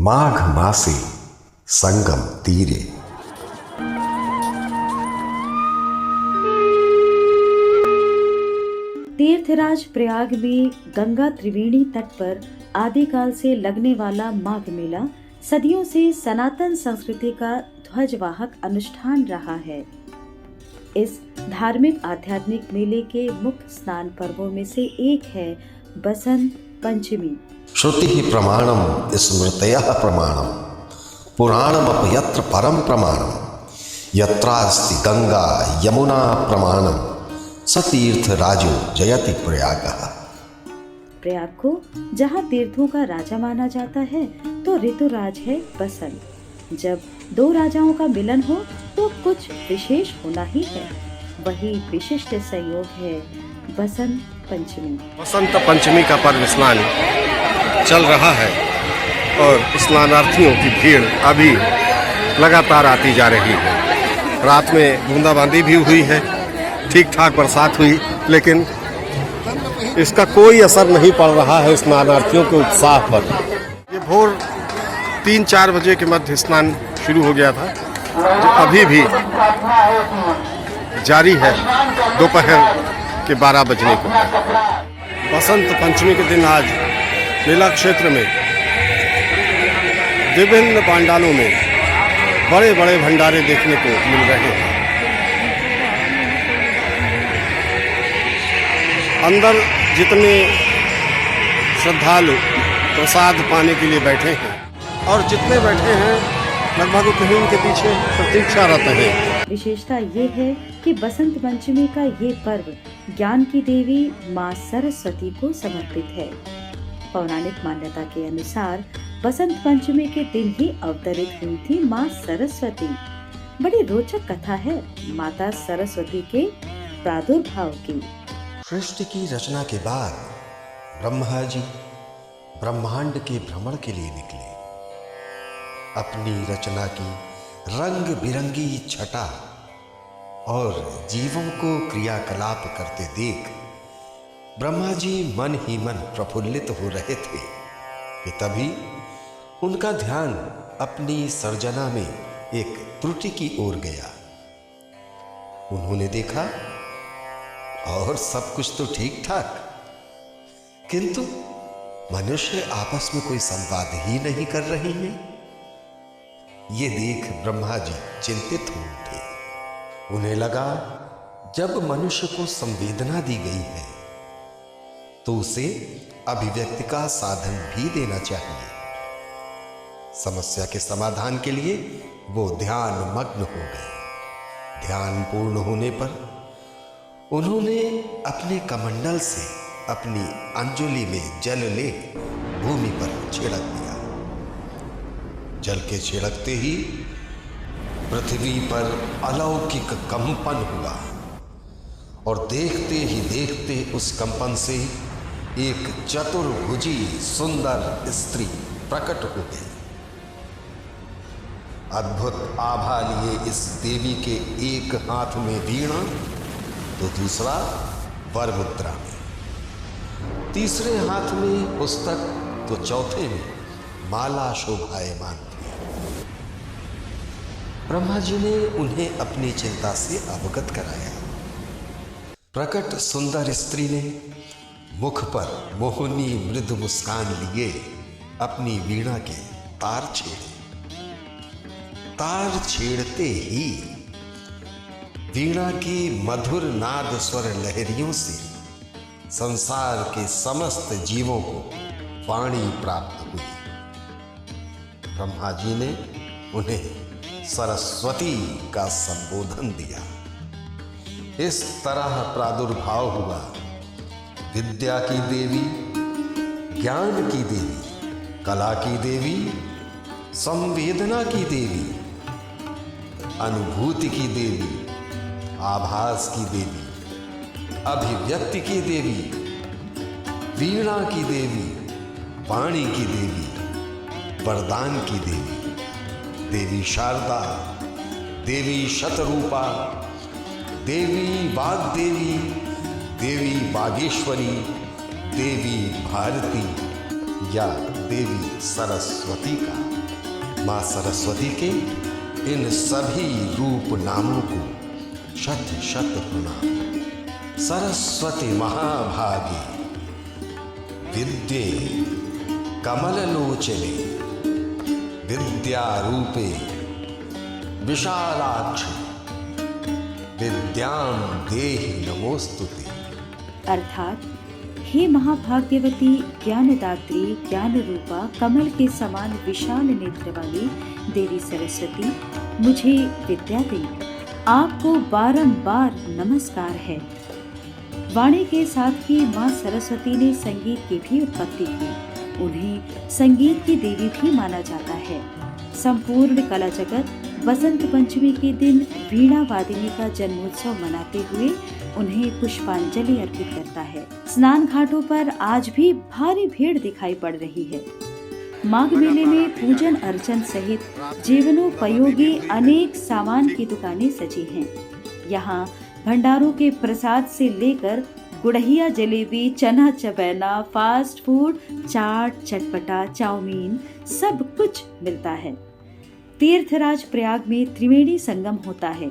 माघ मासे संगम तीरे। तीर्थराज प्रयाग में गंगा त्रिवेणी तट पर आदिकाल से लगने वाला माघ मेला सदियों से सनातन संस्कृति का ध्वजवाहक अनुष्ठान रहा है। इस धार्मिक आध्यात्मिक मेले के मुख्य स्नान पर्वों में से एक है बसंत पंचमी। श्रुति प्रमाणम स्मृतयः प्रमाणम पुराणमपि यत्र परम प्रमाणम यत्रास्ति गंगा यमुना प्रमाणम सतीर्थ राजो जयति प्रयागः। प्रयाग को जहाँ तीर्थों का राजा माना जाता है तो ऋतुराज है बसंत। जब दो राजाओं का मिलन हो तो कुछ विशेष होना ही है, वही विशिष्ट संयोग है बसंत पंचमी। बसंत पंचमी का पर्व स्नान चल रहा है और स्नानार्थियों की भीड़ अभी लगातार आती जा रही है। रात में बूंदाबांदी भी हुई है, ठीक ठाक बरसात हुई, लेकिन इसका कोई असर नहीं पड़ रहा है स्नानार्थियों के उत्साह पर। ये भोर 3-4 बजे के मध्य स्नान शुरू हो गया था, जो अभी भी जारी है दोपहर के 12 बजने को। बसंत पंचमी के दिन आज मेला क्षेत्र में विभिन्न पांडालों में बड़े बड़े भंडारे देखने को मिल रहे हैं। अंदर जितने श्रद्धालु प्रसाद पाने के लिए बैठे हैं और जितने बैठे हैं लगभग उतने उनके पीछे प्रतीक्षारत हैं। विशेषता ये है कि बसंत पंचमी का ये पर्व ज्ञान की देवी माँ सरस्वती को समर्पित है। पौराणिक मान्यता के अनुसार बसंत पंचमी के दिन ही अवतरित हुई थी माँ सरस्वती। बड़ी रोचक कथा है माता सरस्वती के प्रादुर्भाव की। सृष्टि की रचना के बाद ब्रह्मा जी ब्रह्मांड के भ्रमण के लिए निकले। अपनी रचना की रंग बिरंगी छटा और जीवों को क्रियाकलाप करते देख ब्रह्मा जी मन ही मन प्रफुल्लित हो रहे थे कि तभी उनका ध्यान अपनी सर्जना में एक त्रुटि की ओर गया। उन्होंने देखा और सब कुछ तो ठीक ठाक, किंतु मनुष्य आपस में कोई संवाद ही नहीं कर रहे हैं। ये देख ब्रह्मा जी चिंतित हो उठे। उन्हें लगा जब मनुष्य को संवेदना दी गई है तो उसे अभिव्यक्ति का साधन भी देना चाहिए। समस्या के समाधान के लिए वो ध्यान मग्न हो गए। ध्यान पूर्ण होने पर उन्होंने अपने कमंडल से अपनी अंजुलि में जल ले भूमि पर छिड़क दिया। जल के छिड़कते ही पृथ्वी पर अलौकिक कंपन हुआ और देखते ही देखते उस कंपन से एक चतुर्भुजी सुंदर स्त्री प्रकट हो गई। अद्भुत आभा लिए इस देवी के एक हाथ में वीणा तो दूसरा वर मुद्रा में, तीसरे हाथ में पुस्तक तो चौथे में माला शोभायमान थी। ब्रह्मा जी ने उन्हें अपनी चिंता से अवगत कराया। प्रकट सुंदर स्त्री ने मुख पर मोहनी मृदु मुस्कान लिए अपनी वीणा के तार छेड़े। तार छेड़ते ही वीणा की मधुर नाद स्वर लहरियों से संसार के समस्त जीवों को वाणी प्राप्त हुई। ब्रह्मा जी ने उन्हें सरस्वती का संबोधन दिया। इस तरह प्रादुर्भाव हुआ विद्या की देवी, ज्ञान की देवी, कला की देवी, संवेदना की देवी, अनुभूति की देवी, आभास की देवी, अभिव्यक्ति की देवी, वीणा की देवी, वाणी की देवी, वरदान की देवी, देवी शारदा, देवी शतरूपा, देवी वाग्देवी, देवी बागेश्वरी, देवी भारती या देवी सरस्वती का माँ सरस्वती के इन सभी रूप नामों को शत शत प्रणाम। सरस्वती महाभागी विद्ये कमललोचने विद्यारूपे विशालाक्षी विद्यां देहि नमोस्तुते। अर्थात हे महाभाग्यवती ज्ञानदात्री ज्ञान रूपा कमल के समान विशाल नेत्र वाली देवी सरस्वती, मुझे विद्या दे। आपको बारंबार नमस्कार है। वाणी के साथ ही माँ सरस्वती ने संगीत की भी उत्पत्ति की। उन्हें संगीत की देवी भी माना जाता है। संपूर्ण कला जगत बसंत पंचमी के दिन वीणा वादिनी का जन्मोत्सव मनाते हुए उन्हें पुष्पांजलि अर्पित करता है। स्नान घाटों पर आज भी भारी भीड़ दिखाई पड़ रही है। माघ मेले में पूजन अर्चन सहित जीवनोपयोगी अनेक सामान की दुकानें सजी हैं। यहाँ भंडारों के प्रसाद से लेकर गुड़हिया जलेबी, चना चबैना, फास्ट फूड, चाट, चटपटा, चाउमीन सब कुछ मिलता है। तीर्थराज प्रयाग में त्रिवेणी संगम होता है।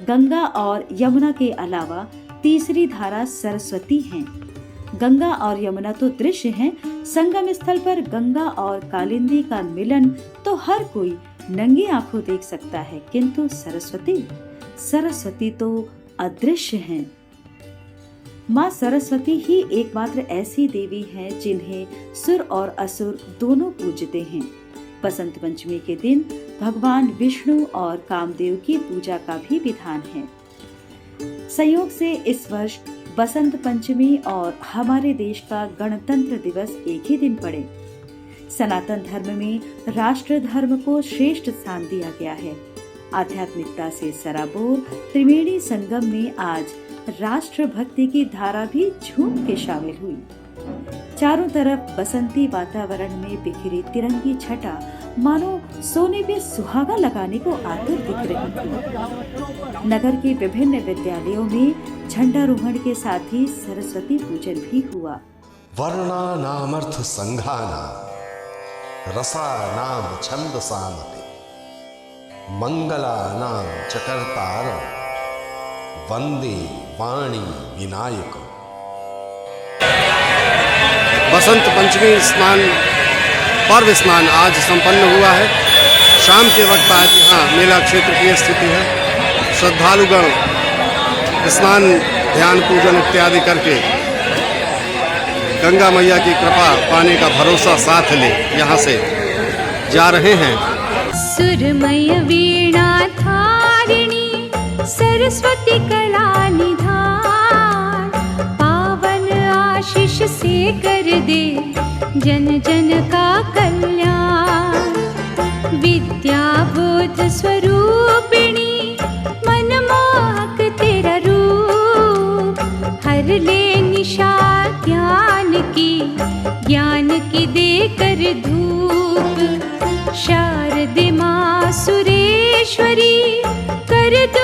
गंगा और यमुना के अलावा तीसरी धारा सरस्वती है। गंगा और यमुना तो दृश्य हैं। संगम स्थल पर गंगा और कालिंदी का मिलन तो हर कोई नंगी आंखों देख सकता है, किंतु सरस्वती तो अदृश्य हैं। माँ सरस्वती ही एकमात्र ऐसी देवी हैं जिन्हें सुर और असुर दोनों पूजते हैं। बसंत पंचमी के दिन भगवान विष्णु और कामदेव की पूजा का भी विधान है। संयोग से इस वर्ष बसंत पंचमी और हमारे देश का गणतंत्र दिवस एक ही दिन पड़े। सनातन धर्म में राष्ट्र धर्म को श्रेष्ठ स्थान दिया गया है। आध्यात्मिकता से सराबोर त्रिवेणी संगम में आज राष्ट्र भक्ति की धारा भी झूम के शामिल हुई। चारों तरफ बसंती वातावरण में बिखरी तिरंगी छटा मानो सोने पे सुहागा लगाने को आतुर दिख रही थी। नगर के विभिन्न विद्यालयों में झंडारोहण के साथ ही सरस्वती पूजन भी हुआ। वर्णा नामर्थ संघाना रसा नाम छंदसामते मंगला नाम चकर्तार वंदे वाणी विनायक। बसंत पंचमी पर्व स्नान आज संपन्न हुआ है। शाम के वक्त आज यहाँ मेला क्षेत्र की स्थिति है। श्रद्धालुगण स्नान ध्यान पूजन इत्यादि करके गंगा मैया की कृपा पाने का भरोसा साथ ले यहाँ से जा रहे हैं। सुरमय वीणा धारिणी सरस्वती कला निधान, पावन आशीष से कर दे जन जन का कल्याण। विद्या बोध स्वरूपिणी मनमोहक तेरा रूप, हर ले निशा ज्ञान की देकर धूप। शारदे माँ सुरेश्वरी कर दो